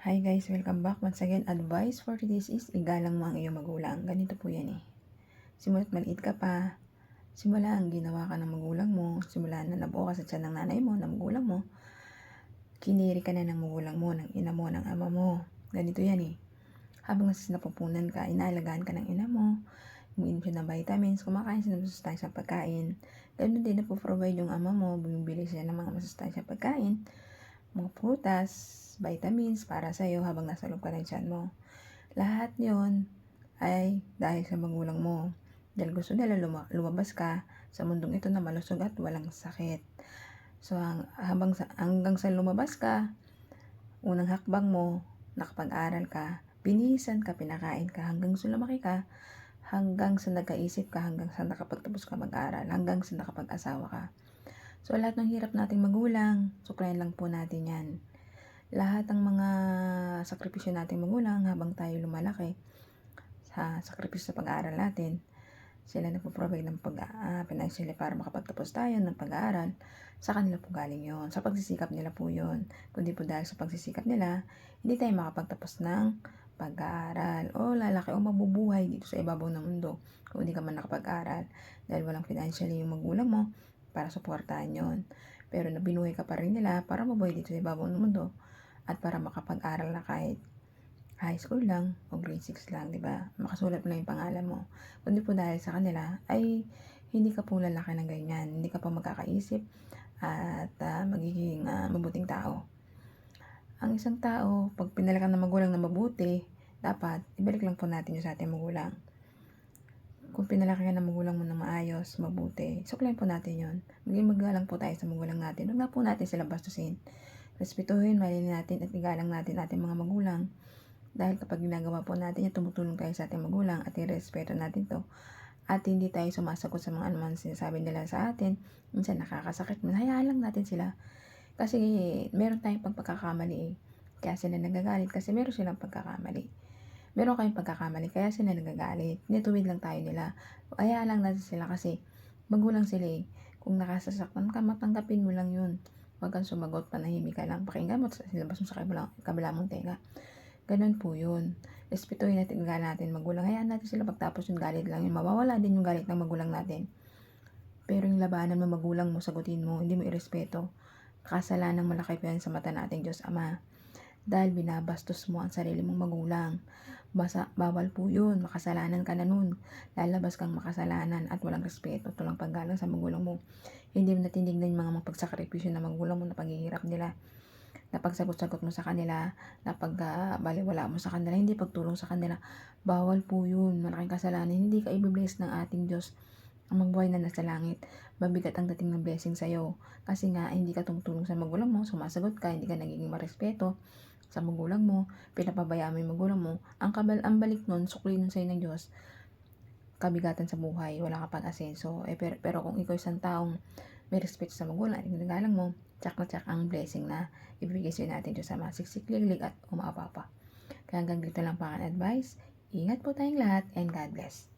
Hi guys, welcome back. Once again, advice for today's is igalang mo ang iyong magulang. Ganito po yan eh. Simula't maliit ka pa, simula ang ginawa ka ng magulang mo, simula na nabuo ka sa tiyan ng nanay mo, ng magulang mo, kiniri ka na ng magulang mo, ng ina mo, ng ama mo. Ganito yan eh. Habang nasa napupunan ka, inaalagaan ka ng ina mo, umiinom siya ng vitamins, kumakain siya ng masustansya pagkain. Ganun din napoprovide yung ama mo, bumibili siya ng mga masustansya pagkain, mga prutas, vitamins para sa iyo habang nasa loob ka ng tiyan mo. Lahat yon ay dahil sa magulang mo. Dahil gusto nila lumabas ka sa mundong ito na malusog at walang sakit. So hanggang sa lumabas ka, unang hakbang mo, nakapag-aral ka, binihisan ka, pinakain ka, hanggang sa lumaki ka, hanggang sa nagkaisip ka, hanggang sa nakapagtapos ka mag-aral, hanggang sa nakapag-asawa ka. So, lahat ng hirap nating magulang, suklayin lang po natin yan. Lahat ng mga sakripisyo nating magulang habang tayo lumalaki, sa sakripisyo sa pag-aaral natin, sila nagpo-provide ng financially para makapagtapos tayo ng pag-aaral, sa kanila po galing yon, sa pagsisikap nila po yon. Kundi po dahil sa pagsisikap nila, hindi tayo makapagtapos ng pag-aaral o lalaki o mabubuhay dito sa ibabaw ng mundo kung hindi ka man nakapag-aaral dahil walang financially yung magulang mo para suportahan yon. Pero nabinuhay ka pa rin nila para mabuhay dito sa ibabaw ng mundo at para makapag-aral na kahit high school lang o grade 6 lang, di ba? Makasulat mo lang yung pangalan mo. Kundi po dahil sa kanila ay hindi ka po lalaki ng ganyan. Hindi ka pa magkakaisip at magiging mabuting tao. Ang isang tao, pag pinalakan ng magulang na mabuti, dapat ibalik lang po natin yung sa ating magulang. Kung pinalaki ka ng magulang mo na maayos, mabuti, suklayin po natin yon. Maging magalang po tayo sa magulang natin. Huwag na po natin sila bastusin. Respetuhin, mahalin natin at igalang natin ating mga magulang. Dahil kapag ginagawa po natin yan, tumutulong tayo sa ating magulang at irespeto natin to. At hindi tayo sumasagot sa mga anuman sinasabi nila sa atin. Minsan nakakasakit, hayaan lang natin sila. Kasi meron tayong pagkakamali eh. Kaya sila nagagalit kasi meron silang pagkakamali. Meron kayong pagkakamali kaya sila nagagalit. Nituwid lang tayo nila. Hayaan lang natin sila kasi magulang sila eh. Kung nakasasaktan ka, matanggapin mo lang yun. Huwag kang sumagot, panahimik ka lang. Pakinggan mo, silabas mo sa kabila mong tenga. Ganun po yun. Respetuhin natin, galit natin magulang. Hayaan natin sila pagtapos yung galit lang yun. Mawawala din yung galit ng magulang natin. Pero yung labanan mo magulang mo, sagutin mo, hindi mo irespeto. Kasalanan malaki pa yan sa mata nating Diyos Ama. Dahil binabastos mo ang sarili mong magulang. Bawal po yun, makasalanan ka na nun. Lalabas kang makasalanan at walang respeto, walang paggalang sa magulang mo. Hindi mo natindignan yung mga mapagsakripisyo na magulang mo na paghihirap nila. Na pagsagot-sagot mo sa kanila, na pagbaliwala mo sa kanila, hindi pagtulong sa kanila. Bawal po yun, malaking kasalanan. Hindi ka i-bless ng ating Diyos ang magbuhay na nasa langit. Mabigat ang dating ng blessing sa'yo. Kasi nga, hindi ka tumutulong sa magulang mo, sumasagot ka, hindi ka nagiging marespeto sa magulang mo, pinapabayaan mo yung magulang mo. Ang balik nun, sukli nun sa'yo ng Diyos, kabigatan sa buhay, wala ka pag-asenso. Pero kung ikaw isang taong may respeto sa magulang at ginagalang mo, tsak na tsak ang blessing na ibigay sa'yo natin Diyos Ama. Siksik-liglig at umapapa. Kaya hanggang dito lang pa ang advice. Ingat po tayong lahat and God bless.